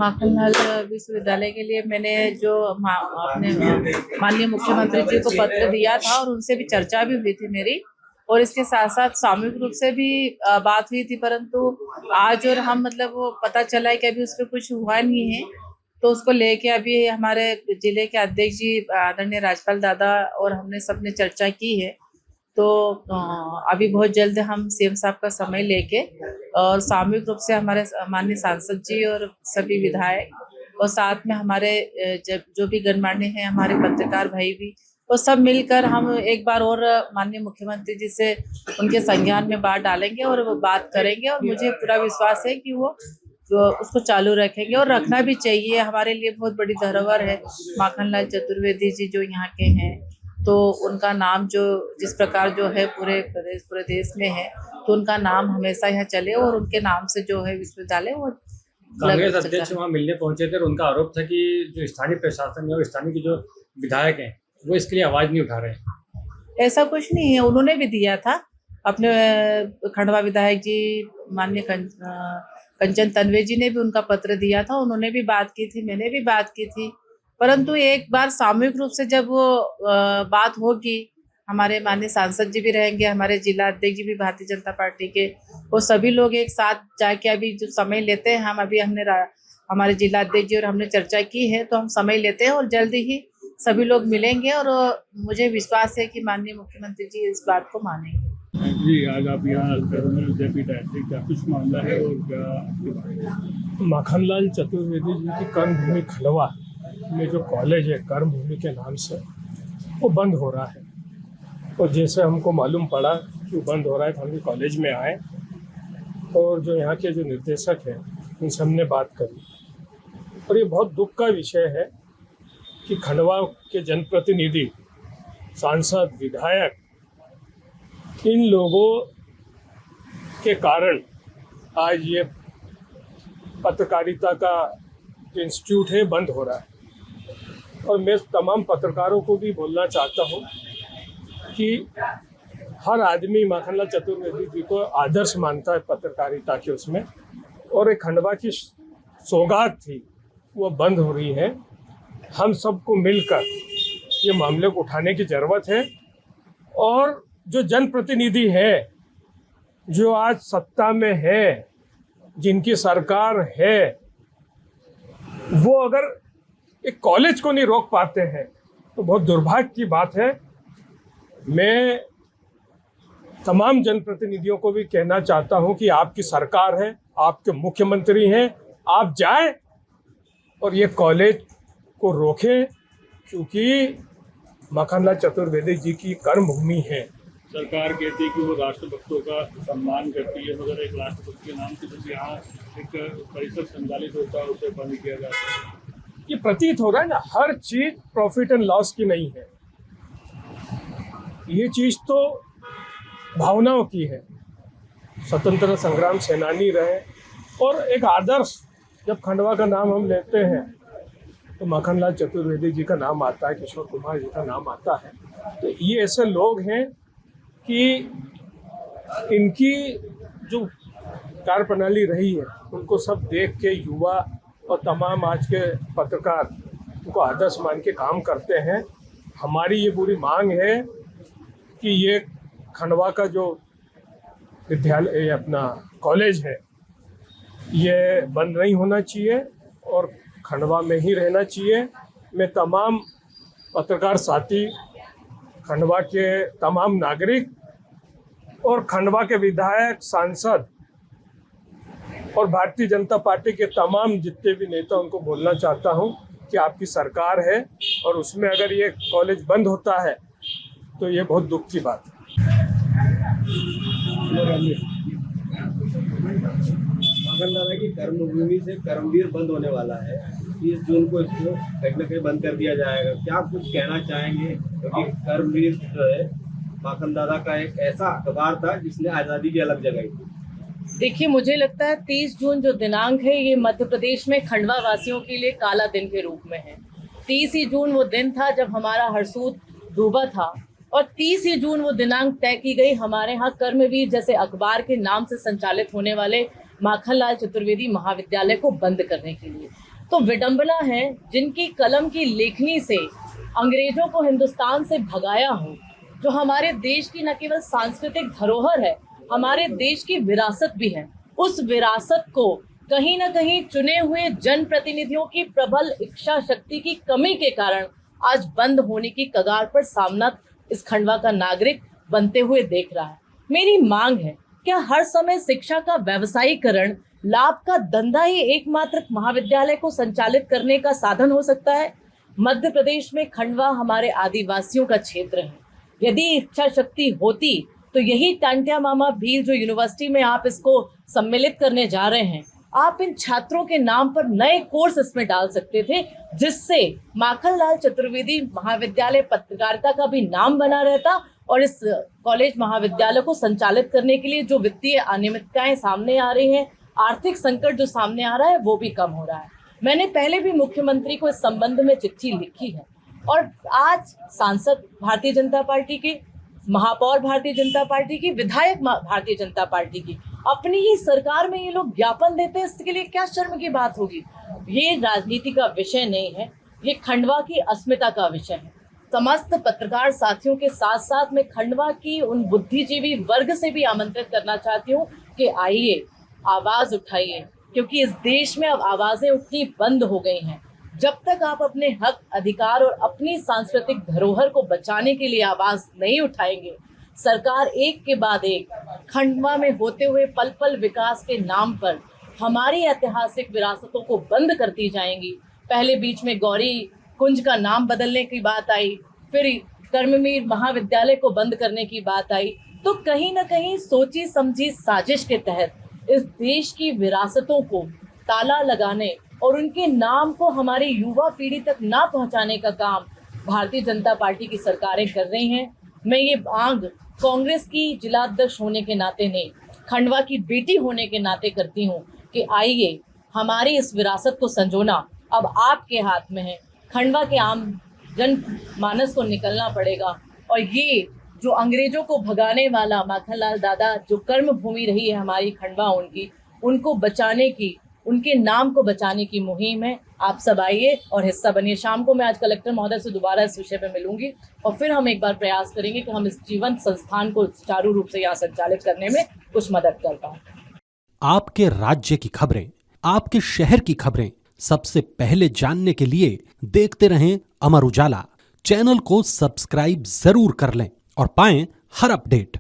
माखनलाल विश्वविद्यालय के लिए मैंने जो अपने माननीय मुख्यमंत्री जी को पत्र दिया था और उनसे भी चर्चा भी हुई थी मेरी, और इसके साथ साथ सामूहिक रूप से भी बात हुई थी, परंतु आज और हम मतलब वो पता चला है कि अभी उस पर कुछ हुआ नहीं है। तो उसको लेके अभी हमारे जिले के अध्यक्ष जी आदरणीय राजपाल दादा और हमने सबने चर्चा की है। तो अभी बहुत जल्द हम सीएम साहब का समय लेके और सामूहिक रूप से हमारे माननीय सांसद जी और सभी विधायक और साथ में हमारे जो भी गणमान्य हैं, हमारे पत्रकार भाई भी, वो सब मिलकर हम एक बार और माननीय मुख्यमंत्री जी से उनके संज्ञान में बात डालेंगे और वो बात करेंगे। और मुझे पूरा विश्वास है कि वो उसको चालू रखेंगे और रखना भी चाहिए। हमारे लिए बहुत बड़ी धरोहर है माखनलाल चतुर्वेदी जी जो यहाँ के हैं, तो उनका नाम जो जिस प्रकार जो है पूरे देश में है, तो उनका नाम हमेशा यहाँ चले और उनके नाम से जो है विश्वविद्यालय वो। कांग्रेस अध्यक्ष वहाँ मिलने पहुंचे थे और उनका आरोप था कि जो स्थानीय प्रशासन है और स्थानीय के जो विधायक हैं वो इसके लिए आवाज नहीं उठा रहे हैं। ऐसा कुछ नहीं है, उन्होंने भी दिया था अपने खंडवा विधायक जी माननीय कंचन तन्वे जी ने भी उनका पत्र दिया था, उन्होंने भी बात की थी, मैंने भी बात की थी। परंतु एक बार सामूहिक रूप से जब वो बात होगी, हमारे माननीय सांसद जी भी रहेंगे, हमारे जिला अध्यक्ष जी भी भारतीय जनता पार्टी के, वो सभी लोग एक साथ जाके अभी जो समय लेते हैं, हमने हमारे जिला अध्यक्ष जी और हमने चर्चा की है, तो हम समय लेते हैं और जल्दी ही सभी लोग मिलेंगे और मुझे विश्वास है कि माननीय मुख्यमंत्री जी इस बात को मानेंगे। जी, आज आप यहाँ विद्यापीठ आए थे, क्या कुछ मामला है और क्या? माखनलाल चतुर्वेदी जी की कर्मभूमि खंडवा में जो कॉलेज है कर्मभूमि के नाम से, वो बंद हो रहा है। और जैसे हमको मालूम पड़ा कि वो बंद हो रहा है तो हम भी कॉलेज में आए और जो यहाँ के जो निर्देशक हैं उनसे हमने बात करी। और ये बहुत दुख का विषय है कि खंडवा के जनप्रतिनिधि, सांसद, विधायक, इन लोगों के कारण आज ये पत्रकारिता का जो इंस्टीट्यूट है बंद हो रहा है। और मैं तमाम पत्रकारों को भी बोलना चाहता हूँ कि हर आदमी माखनलाल चतुर्वेदी जी को आदर्श मानता है पत्रकारिता के उसमें, और एक खंडवा की सौगात थी वो बंद हो रही है। हम सबको मिलकर ये मामले को उठाने की ज़रूरत है। और जो जनप्रतिनिधि है, जो आज सत्ता में है, जिनकी सरकार है, वो अगर एक कॉलेज को नहीं रोक पाते हैं तो बहुत दुर्भाग्य की बात है। मैं तमाम जनप्रतिनिधियों को भी कहना चाहता हूं कि आपकी सरकार है, आपके मुख्यमंत्री हैं, आप जाएं और ये कॉलेज को रोकें, क्योंकि माखनलाल चतुर्वेदी जी की कर्मभूमि है। सरकार कहती है कि वो राष्ट्रभक्तों का सम्मान करती है, मगर एक राष्ट्रभक्त के नाम से जब यहाँ एक परिसर संचालित होता है उसे बंद किया जाता है। ये प्रतीत हो रहा है ना, हर चीज प्रॉफिट एंड लॉस की नहीं है। ये चीज तो भावनाओं की है। स्वतंत्रता संग्राम सेनानी रहे और एक आदर्श, जब खंडवा का नाम हम लेते हैं तो माखनलाल चतुर्वेदी जी का नाम आता है, किशोर कुमार जी का नाम आता है। तो ये ऐसे लोग हैं कि इनकी जो कार्यप्रणाली रही है उनको सब देख के युवा और तमाम आज के पत्रकार उनको आदर्श मान के काम करते हैं। हमारी ये पूरी मांग है कि ये खंडवा का जो विद्यालय अपना कॉलेज है ये बंद नहीं होना चाहिए और खंडवा में ही रहना चाहिए। मैं तमाम पत्रकार साथी, खंडवा के तमाम नागरिक और खंडवा के विधायक, सांसद और भारतीय जनता पार्टी के तमाम जितने भी नेता, उनको बोलना चाहता हूं कि आपकी सरकार है और उसमें अगर ये कॉलेज बंद होता है तो ये बहुत दुख की बात है। माखनलाल की कर्मभूमि से कर्मवीर बंद होने वाला है, 30 जून को इसको कहीं ना कहीं बंद कर दिया जाएगा। क्या आप कुछ कहना चाहेंगे? क्योंकि कर्मवीर जो है माखनलाल का एक ऐसा अखबार था जिसने आज़ादी की अलग जगाई थी। देखिए, मुझे लगता है 30 जून जो दिनांक है ये मध्य प्रदेश में खंडवा वासियों के लिए काला दिन के रूप में है। 30 ही जून वो दिन था जब हमारा हरसूद डूबा था और 30 ही जून वो दिनांक तय की गई हमारे यहाँ कर्मवीर जैसे अखबार के नाम से संचालित होने वाले माखनलाल चतुर्वेदी महाविद्यालय को बंद करने के लिए। तो विडंबना है जिनकी कलम की लेखनी से अंग्रेजों को हिंदुस्तान से भगाया हो, जो हमारे देश की न केवल सांस्कृतिक धरोहर है, हमारे देश की विरासत भी है। उस विरासत को कहीं ना कहीं चुने हुए जनप्रतिनिधियों की प्रबल इच्छा शक्ति की कमी के कारण आज बंद होने की कगार पर सामना इस खंडवा का नागरिक बनते हुए देख रहा है। मेरी मांग है, क्या हर समय शिक्षा का व्यवसायीकरण, लाभ का धंधा ही एकमात्र महाविद्यालय को संचालित करने का साधन हो सकता है? मध्य प्रदेश में खंडवा हमारे आदिवासियों का क्षेत्र है। यदि इच्छा शक्ति होती तो यही टांटिया मामा भील जो यूनिवर्सिटी में आप इसको सम्मिलित करने जा रहे हैं, आप इन छात्रों के नाम पर नए कोर्स इसमें डाल सकते थे, जिससे माखनलाल चतुर्वेदी महाविद्यालय पत्रकारिता का भी नाम बना रहता और इस कॉलेज महाविद्यालय को संचालित करने के लिए जो वित्तीय अनियमितताएं सामने आ रही हैं, आर्थिक संकट जो सामने आ रहा है, वो भी कम हो रहा है। मैंने पहले भी मुख्यमंत्री को इस संबंध में चिट्ठी लिखी है और आज सांसद भारतीय जनता पार्टी के, महापौर भारतीय जनता पार्टी की, विधायक भारतीय जनता पार्टी की, अपनी ही सरकार में ये लोग ज्ञापन देते हैं। इसके लिए क्या शर्म की बात होगी? ये राजनीति का विषय नहीं है, ये खंडवा की अस्मिता का विषय है। समस्त पत्रकार साथियों के साथ साथ मैं खंडवा की उन बुद्धिजीवी वर्ग से भी आमंत्रित करना चाहती हूँ कि आइए, आवाज उठाइए, क्योंकि इस देश में अब आवाजें उठनी बंद हो गई हैं। जब तक आप अपने हक, अधिकार और अपनी सांस्कृतिक धरोहर को बचाने के लिए आवाज नहीं उठाएंगे, सरकार एक के बाद एक खंडवा में होते हुए पल पल विकास के नाम पर हमारी ऐतिहासिक विरासतों को बंद करती जाएंगी। पहले बीच में गौरी कुंज का नाम बदलने की बात आई, फिर कर्मवीर महाविद्यालय को बंद करने की बात आई, तो कहीं ना कहीं सोची समझी साजिश के तहत इस देश की विरासतों को ताला लगाने और उनके नाम को हमारी युवा पीढ़ी तक ना पहुंचाने का काम भारतीय जनता पार्टी की सरकारें कर रही हैं। मैं ये मांग कांग्रेस की जिलाध्यक्ष होने के नाते नहीं, खंडवा की बेटी होने के नाते करती हूँ कि आइए, हमारी इस विरासत को संजोना अब आपके हाथ में है। खंडवा के आम जन मानस को निकलना पड़ेगा और ये जो अंग्रेजों को भगाने वाला माखनलाल दादा जो कर्म भूमि रही है हमारी खंडवा, उनको बचाने की, उनके नाम को बचाने की मुहिम है। आप सब आइए और हिस्सा बनिए। शाम को मैं आज कलेक्टर महोदय से दोबारा इस विषय पर मिलूंगी और फिर हम एक बार प्रयास करेंगे कि हम इस जीवंत संस्थान को सुचारू रूप से यहाँ संचालित करने में कुछ मदद कर पाएं। आपके राज्य की खबरें, आपके शहर की खबरें सबसे पहले जानने के लिए देखते रहें अमर उजाला। चैनल को सब्सक्राइब जरूर कर लें और पाएं हर अपडेट।